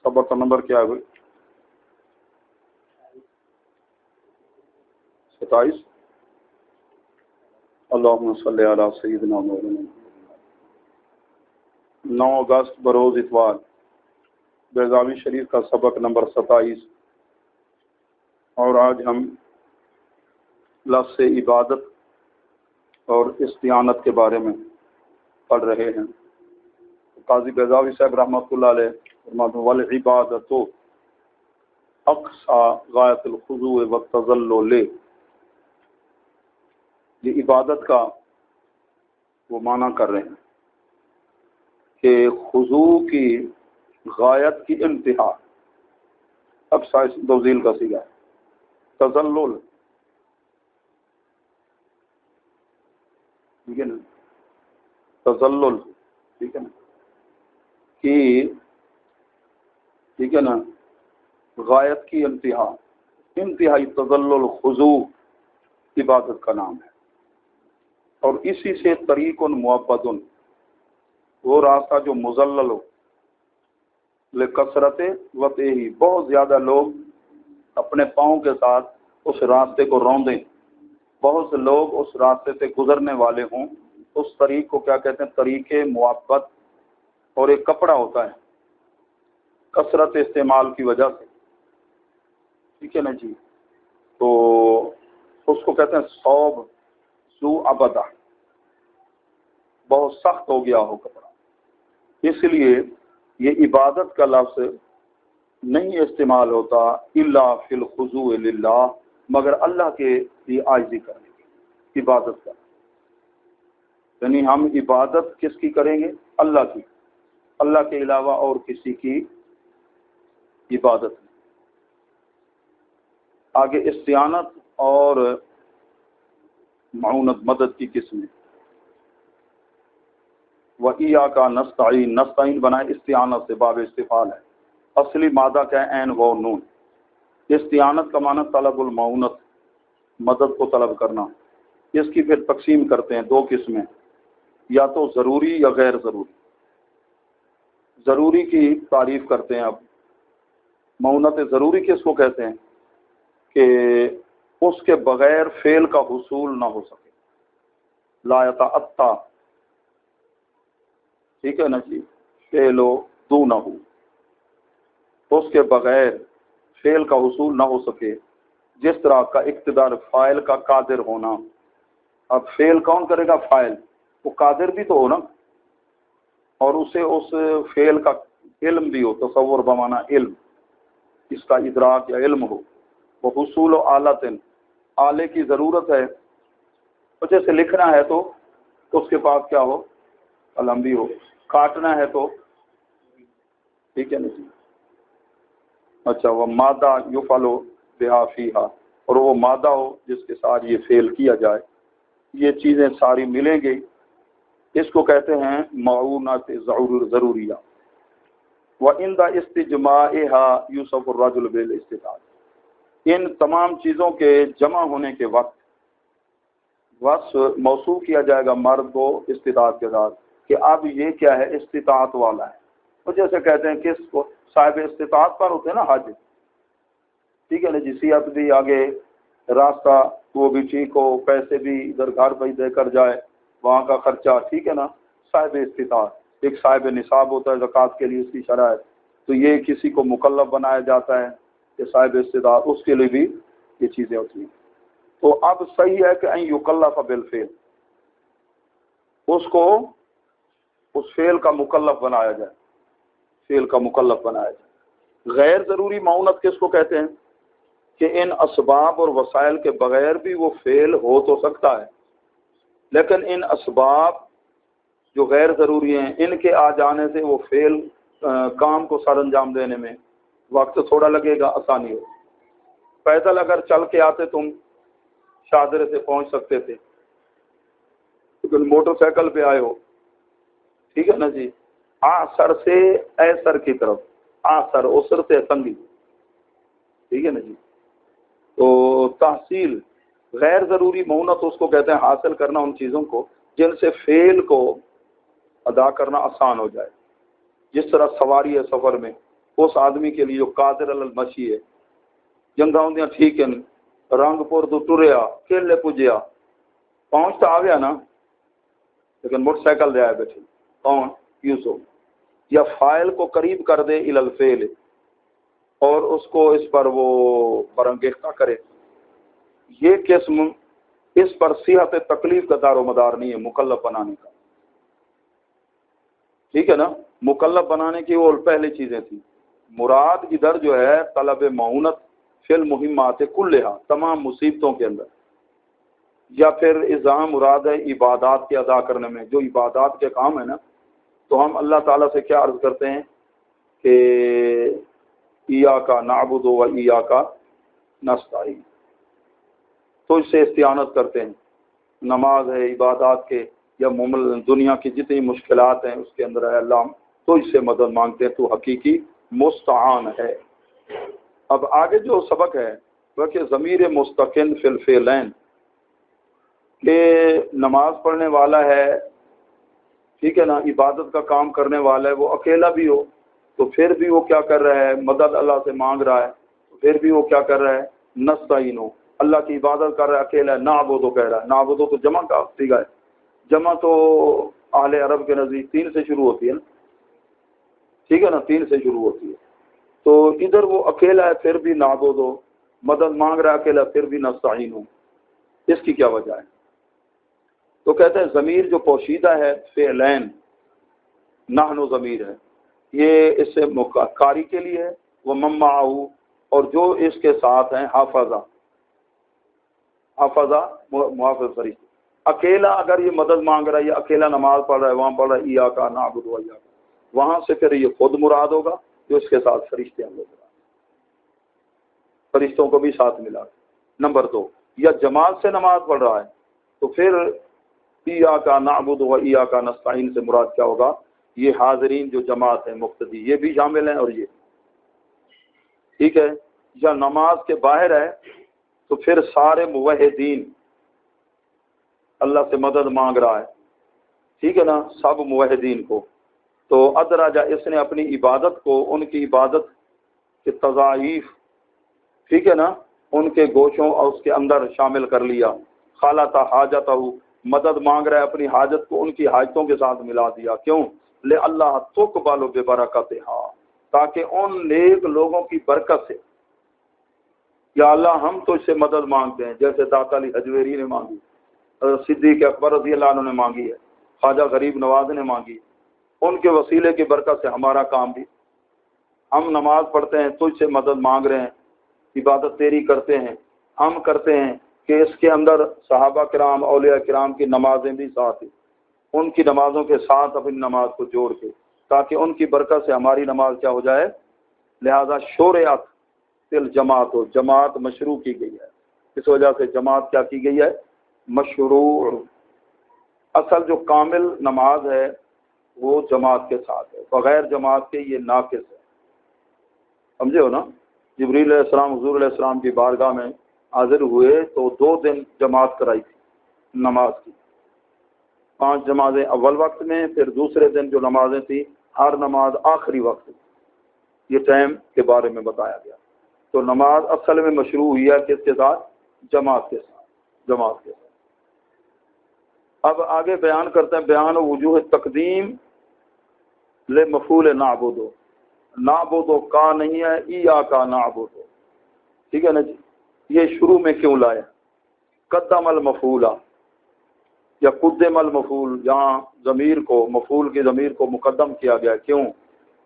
صبر کا نمبر کیا ہے بھائی؟ 27۔ اللہم صلی علی سیدنا محمد۔ 9 اگست بروز اتوار، بیضاوی شریف کا سبق نمبر 27، اور آج ہم لفظ عبادت اور استعانت کے بارے میں پڑھ رہے ہیں۔ قاضی بیضاوی صاحب رحمۃ اللہ علیہ فرماتے ہیں والعبادت اقصی غایت الخضوع والتذلل، یہ عبادت کا وہ معنی کر رہے ہیں کہ خضوع کی غایت کی انتہا، اقصی توزیل کا صیغہ ہے، تذلل، ٹھیک ہے نا، تذلل، ٹھیک ہے نا، کہ ٹھیک ہے نا، غایت کی انتہا، انتہائی تذلل، خضوع عبادت کا نام ہے۔ اور اسی سے طریق معبد، وہ راستہ جو مذلل ہو، لکثرت وطئہ، بہت زیادہ لوگ اپنے پاؤں کے ساتھ اس راستے کو روندیں، بہت سے لوگ اس راستے سے گزرنے والے ہوں، اس طریق کو کیا کہتے ہیں؟ طریق معبد۔ اور ایک کپڑا ہوتا ہے کثرت استعمال کی وجہ سے، ٹھیک ہے نا جی، تو اس کو کہتے ہیں ثوب ذو عبدہ، بہت سخت ہو گیا ہو کپڑا، اس لیے یہ عبادت کا لفظ نہیں استعمال ہوتا الا فی الخضوع للہ، مگر اللہ کے لیے عاجزی کرنے کی عبادت کا، یعنی ہم عبادت کس کی کریں گے؟ اللہ کی، اللہ کے علاوہ اور کسی کی عبادت نہیں۔ آگے استعانت اور معونت، مدد کی قسمیں، وَإِيَّاكَ نَسْتَعِينُ، نستعین بنائے استعانت سے، باب استفعال ہے، اصلی مادہ کیا ہے؟ عین و نون۔ استعانت کا معنی طلب المعونت، مدد کو طلب کرنا۔ اس کی پھر تقسیم کرتے ہیں 2 قسمیں، یا تو ضروری یا غیر ضروری۔ ضروری کی تعریف کرتے ہیں اب۔ معونت ضروری کس کو کہتے ہیں؟ کہ اس کے بغیر فعل کا حصول نہ ہو سکے، لا یتعطا، ٹھیک ہے نا جی، فعل دونہ، اس کے بغیر فعل کا حصول نہ ہو سکے، جس طرح کا اقتدار فاعل کا قادر ہونا۔ اب فعل کون کرے گا؟ فاعل، وہ قادر بھی تو ہو نا، اور اسے اس فعل کا علم بھی ہو، تصور بمانا علم، اس کا ادراک یا علم ہو۔ وہ حصول و آلتن، آلے کی ضرورت ہے، تو جیسے لکھنا ہے تو اس کے پاس کیا ہو؟ قلم بھی ہو، کاٹنا ہے تو، ٹھیک ہے نا جی، اچھا، وہ مادہ یفعل بہا فیہا، اور وہ مادہ ہو جس کے ساتھ یہ فعل کیا جائے، یہ چیزیں ساری ملیں گی، اس کو کہتے ہیں معونات ضروریہ۔ وَعِنْدَ اسْتِجْمَاعِهَا يُوصَفُ الرَّجُلُ بِالِاسْتِطَاعَةِ، ان تمام چیزوں کے جمع ہونے کے وقت وصف موصوف کیا جائے گا مرد کو استطاعت کے ساتھ، کہ اب یہ کیا ہے؟ استطاعت والا ہے۔ تو جیسے کہتے ہیں کس کو؟ صاحب استطاعت پر ہوتے ہیں نا حج، ٹھیک ہے نا جی، صحت بھی آگے، راستہ وہ بھی ٹھیک ہو، پیسے بھی ادھر گھر پہ دے کر جائے، وہاں کا خرچہ، ٹھیک ہے نا، صاحب استطاعت۔ ایک صاحب نصاب ہوتا ہے زکوٰۃ کے لیے، اس کی شرائط، تو یہ کسی کو مکلف بنایا جاتا ہے کہ صاحب استطاعت، اس کے لیے بھی یہ چیزیں ہوتی ہیں۔ تو اب صحیح ہے کہ ان یکلف بالفعل، اس کو اس فعل کا مکلف بنایا جائے، فعل کا مکلف بنایا جائے۔ غیر ضروری معونت کس کو کہتے ہیں؟ کہ ان اسباب اور وسائل کے بغیر بھی وہ فعل ہو تو سکتا ہے، لیکن ان اسباب جو غیر ضروری ہیں، ان کے آ جانے سے وہ فعل کام کو سر انجام دینے میں وقت تھوڑا لگے گا، آسانی ہو۔ پیدل اگر چل کے آتے تم شاہدرے سے پہنچ سکتے تھے، لیکن موٹر سائیکل پہ آئے ہو، ٹھیک ہے نا جی، آسر سے ایسر کی طرف، آسر اسر سے تنگی، ٹھیک ہے نا جی، تو تحصیل غیر ضروری معونت اس کو کہتے ہیں حاصل کرنا ان چیزوں کو جن سے فعل کو ادا کرنا آسان ہو جائے، جس طرح سواری ہے سفر میں، اس آدمی کے لیے جو قادر علی المشی ہے، جنگاں ہوندیاں ٹھیک ہیں، رنگ پور تو ٹریا کیلے پجیا پہنچ تو آ گیا نا، لیکن موٹر سائیکل دے آئے بیٹھے کون؟ یوسف۔ یا فائل کو قریب کر دے الی الفعل اور اس کو اس پر وہ برانگیختہ کرے، یہ قسم اس پر صحت تکلیف کا دار و مدار نہیں ہے مکلف بنانے کا، ٹھیک ہے نا؟ مکلف بنانے کی وہ پہلی چیزیں تھیں۔ مراد ادھر جو ہے طلب معونت فی المہمات کلہا، تمام مصیبتوں کے اندر، یا پھر اذا مراد ہے عبادات کے ادا کرنے میں، جو عبادات کے کام ہے نا، تو ہم اللہ تعالیٰ سے کیا عرض کرتے ہیں کہ ایاک نعبد و ایاک نستعین، تو اس سے استعانت کرتے ہیں۔ نماز ہے، عبادات کے یا دنیا کی جتنی مشکلات ہیں اس کے اندر ہے اللہ، تو اس سے مدد مانگتے ہیں، تو حقیقی مستعان ہے۔ اب آگے جو سبق ہے وہ کہ ضمیر مستقل فی الفعلین، کہ نماز پڑھنے والا ہے، ٹھیک ہے نا، عبادت کا کام کرنے والا ہے، وہ اکیلا بھی ہو تو پھر بھی وہ کیا کر رہا ہے؟ مدد اللہ سے مانگ رہا ہے، تو پھر بھی وہ کیا کر رہا ہے؟ نستعین ہو، اللہ کی عبادت کر رہا ہے اکیلا ہے، نعبدو کہہ رہا ہے، نعبدو تو جمع کا صیغہ ہے، جمع تو اہل عرب کے نزدیک 3 سے شروع ہوتی ہے نا، ٹھیک ہے نا، 3 سے شروع ہوتی ہے، تو ادھر وہ اکیلا ہے پھر بھی نعبدو، مدد مانگ رہا ہے اکیلا پھر بھی نستعین ہو، اس کی کیا وجہ ہے؟ تو کہتے ہیں ضمیر جو پوشیدہ ہے فعلین، نحن ضمیر ہے، یہ اس سے قاری کے لیے ہے، وہ ممعہو، اور جو اس کے ساتھ ہیں حافظہ، حافظہ محافظ فرشتے، اکیلا اگر یہ مدد مانگ رہا ہے، یہ اکیلا نماز پڑھ رہا ہے، وہاں پڑھ رہا ہے ایاک نعبد و ایاک، وہاں سے پھر یہ خود مراد ہوگا جو اس کے ساتھ فرشتے ہیں، فرشتوں کو بھی ساتھ ملا۔ نمبر 2، یا جماعت سے نماز پڑھ رہا ہے تو پھر ایاک نعبد و ایاک نستعین سے مراد کیا ہوگا؟ یہ حاضرین جو جماعت ہے مقتدی، یہ بھی شامل ہیں، اور یہ ٹھیک ہے۔ یا نماز کے باہر ہے تو پھر سارے موحدین اللہ سے مدد مانگ رہا ہے، ٹھیک ہے نا، سب موحدین کو، تو ادراجہ اس نے اپنی عبادت کو ان کی عبادت کے تضاعیف، ٹھیک ہے نا، ان کے گوشوں اور اس کے اندر شامل کر لیا۔ خالط حاجتہ، مدد مانگ رہا ہے اپنی حاجت کو ان کی حاجتوں کے ساتھ ملا دیا، کیوں؟ لے اللہ تقبل ببرکتہا، تاکہ ان نیک لوگوں کی برکت سے، یا اللہ ہم تو اس سے مدد مانگتے ہیں، جیسے داتا علی حجویری نے مانگی، صدیق اکبر رضی اللہ عنہ نے مانگی ہے، خواجہ غریب نواز نے مانگی، ان کے وسیلے کی برکت سے ہمارا کام بھی، ہم نماز پڑھتے ہیں تجھ سے مدد مانگ رہے ہیں، عبادت تیری کرتے ہیں، ہم کرتے ہیں کہ اس کے اندر صحابہ کرام اولیاء کرام کی نمازیں بھی ساتھ ہیں، ان کی نمازوں کے ساتھ اپنی نماز کو جوڑ کے، تاکہ ان کی برکت سے ہماری نماز کیا ہو جائے، لہذا شورعت تل جماعت ہو، جماعت مشروع کی گئی ہے، اس وجہ سے جماعت کیا کی گئی ہے؟ مشروع۔ اصل جو کامل نماز ہے وہ جماعت کے ساتھ ہے، بغیر جماعت کے یہ ناقص ہے، سمجھے ہو نا؟ جبریل علیہ السلام حضور علیہ السلام کی بارگاہ میں حاضر ہوئے تو 2 دن جماعت کرائی تھی نماز کی، 5 نمازیں اول وقت میں، پھر دوسرے دن جو نمازیں تھیں ہر نماز آخری وقت، یہ ٹائم کے بارے میں بتایا گیا۔ تو نماز اصل میں مشروع ہوئی ہے کس کے ساتھ؟ جماعت کے ساتھ، جماعت کے ساتھ۔ اب آگے بیان کرتے ہیں بیان وجوہ تقدیم لمفعول نعبدو، نعبدو کا نہیں ہے، ایاک نعبدو، ٹھیک ہے نا جی؟ یہ شروع میں کیوں لایا؟ قدم المفعول یا قدم المفعول، جہاں ضمیر کو، مفعول کی ضمیر کو مقدم کیا گیا، کیوں؟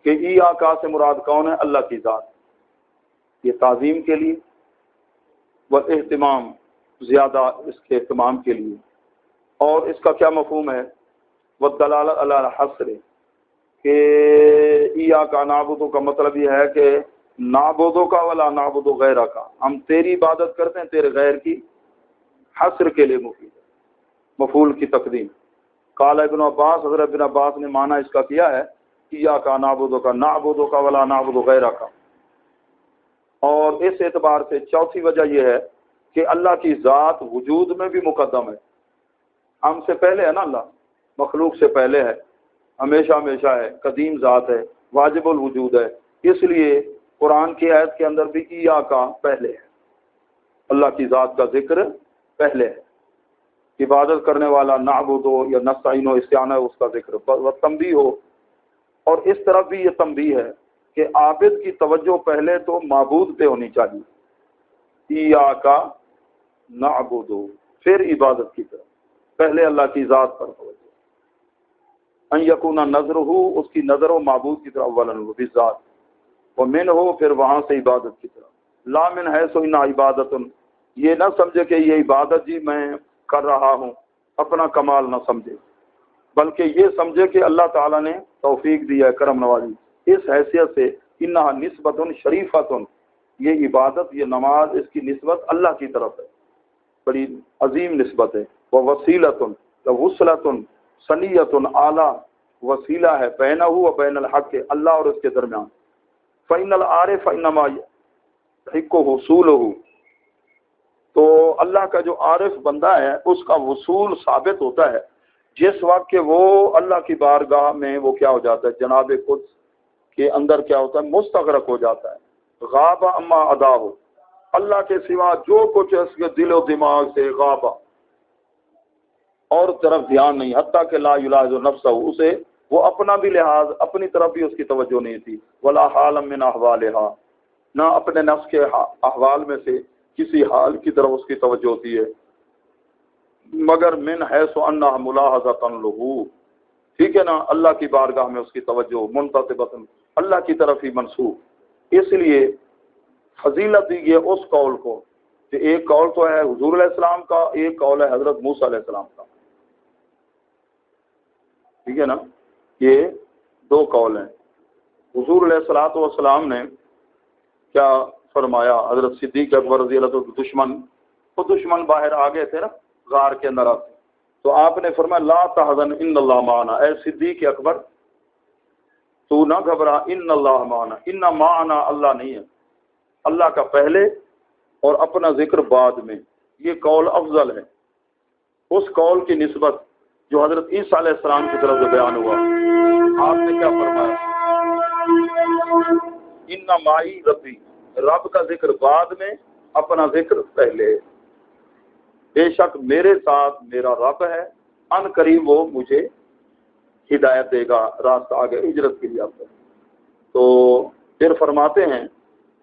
کہ ایاک سے مراد کون ہے؟ اللہ کی ذات، یہ تعظیم کے لیے، و اہتمام، زیادہ اس کے اہتمام کے لیے، اور اس کا کیا مفہوم ہے؟ والدلالۃ علی الحصر، کہ ایاک نعبدو کا مطلب یہ ہے کہ نعبدو کا ولا نعبدو غیرہ کا، ہم تیری عبادت کرتے ہیں تیرے غیر کی، حصر کے لیے مفید ہے مفعول کی تقدیم۔ قال ابن عباس، حضرت ابن عباس نے معنی اس کا کیا ہے ایاک نعبدو کا، نعبدو کا ولا نعبدو غیرہ کا، اور اس اعتبار سے چوتھی وجہ یہ ہے کہ اللہ کی ذات وجود میں بھی مقدم ہے، ہم سے پہلے ہے نا، اللہ مخلوق سے پہلے ہے، ہمیشہ ہمیشہ ہے، قدیم ذات ہے، واجب الوجود ہے، اس لیے قرآن کی آیت کے اندر بھی ایا کا پہلے ہے، اللہ کی ذات کا ذکر پہلے ہے، عبادت کرنے والا نعبد ہو یا نستعین ہو، استعانہ ہے، اس کا ذکر و تنبیہ ہو۔ اور اس طرف بھی یہ تنبیہ ہے کہ عابد کی توجہ پہلے تو معبود پہ ہونی چاہیے، ایاک نعبد، پھر عبادت کی طرف، پہلے اللہ کی ذات پر توجہ، ان یکون نظرہ، اس کی نظر و معبود کی طرف، اولا بالذات، ومن ہو، پھر وہاں سے عبادت کی طرف، لا من حیث انہا عبادت، یہ نہ سمجھے کہ یہ عبادت جی میں کر رہا ہوں، اپنا کمال نہ سمجھے، بلکہ یہ سمجھے کہ اللہ تعالیٰ نے توفیق دیا ہے، کرم نوازی، اس حیثیت سے انہا نسبت شریفت، یہ عبادت، یہ نماز، اس کی نسبت اللہ کی طرف ہے، بڑی عظیم نسبت ہے، وہ وسیلۃ وصلۃ سنیۃ، اعلیٰ وسیلہ ہے، بینہ و بین الحق، اللہ اور اس کے درمیان، فإن العارف انما حق حصولہ، تو اللہ کا جو عارف بندہ ہے اس کا وصول ثابت ہوتا ہے جس وقت کہ وہ اللہ کی بارگاہ میں وہ کیا ہو جاتا ہے، جناب قدس کے اندر کیا ہوتا ہے، مستغرق ہو جاتا ہے، غاب اما ادا ہو، اللہ کے سوا جو کچھ اس کے دل و دماغ سے غاب، اور طرف دھیان نہیں، حتیٰ کہ لا یلاحظ نفسہ، اسے وہ اپنا بھی لحاظ، اپنی طرف بھی اس کی توجہ نہیں تھی، ولا حال من احوالہا، نہ اپنے نفس کے احوال میں سے کسی حال کی طرف اس کی توجہ ہوتی ہے، مگر من حیث انہا ملاحظۃ لہ، ٹھیک ہے نا، اللہ کی بارگاہ میں اس کی توجہ منتصبۃ، اللہ کی طرف ہی منسوب۔ اس لیے فضیلت دی گئی اس قول کو، کہ ایک قول تو ہے حضور علیہ السلام کا، ایک قول ہے حضرت موسیٰ علیہ السلام کا، ٹھیک ہے نا، یہ دو قول ہیں۔ حضور علیہ الصلوۃ والسلام نے کیا فرمایا، حضرت صدیق اکبر رضی اللہ عنہ دشمن، وہ دشمن باہر آ گئے تھے نا غار کے اندر آتے، تو آپ نے فرمایا لا تحزن ان اللہ معنا، اے صدیق اکبر تو نہ گھبرا، ان اللہ معنا، ان معنا اللہ نہیں ہے، اللہ کا پہلے اور اپنا ذکر بعد میں، یہ قول افضل ہے اس قول کی نسبت جو حضرت عیسیٰ علیہ السلام کی طرف سے بیان ہوا۔ آپ نے کیا فرمایا، ان معی ربی، رب کا ذکر بعد میں، اپنا ذکر پہلے، بے شک میرے ساتھ میرا رب ہے، ان قریب وہ مجھے ہدایت دے گا، راستہ آگے ہجرت کے لیے آپ کو۔ تو پھر فرماتے ہیں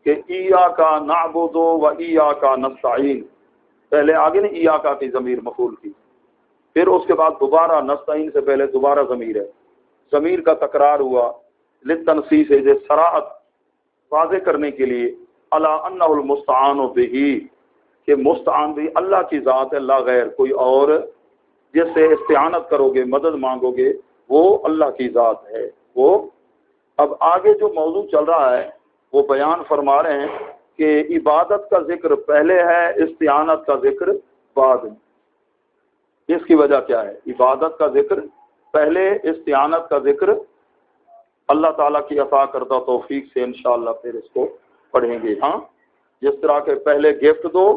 کہ ایاک نعبد و ایاک نستعین، پہلے آگے نے ایاک کی ضمیر مفعول کی، پھر اس کے بعد دوبارہ نستعین سے پہلے دوبارہ ضمیر ہے، ضمیر کا تکرار ہوا للتنصیص، ہے صراحت واضح کرنے کے لیے، الا انہ المستعان بہ، کہ مستعان بھی اللہ کی ذات ہے، لا غیر، کوئی اور جس سے استعانت کرو گے، مدد مانگو گے، وہ اللہ کی ذات ہے وہ۔ اب آگے جو موضوع چل رہا ہے وہ بیان فرما رہے ہیں کہ عبادت کا ذکر پہلے ہے، استعانت کا ذکر بعد میں۔ اس کی وجہ کیا ہے، عبادت کا ذکر پہلے، استعانت کا ذکر اللہ تعالیٰ کی عطا کردہ توفیق سے انشاءاللہ پھر اس کو پڑھیں گے۔ ہاں، جس طرح کے پہلے گفٹ دو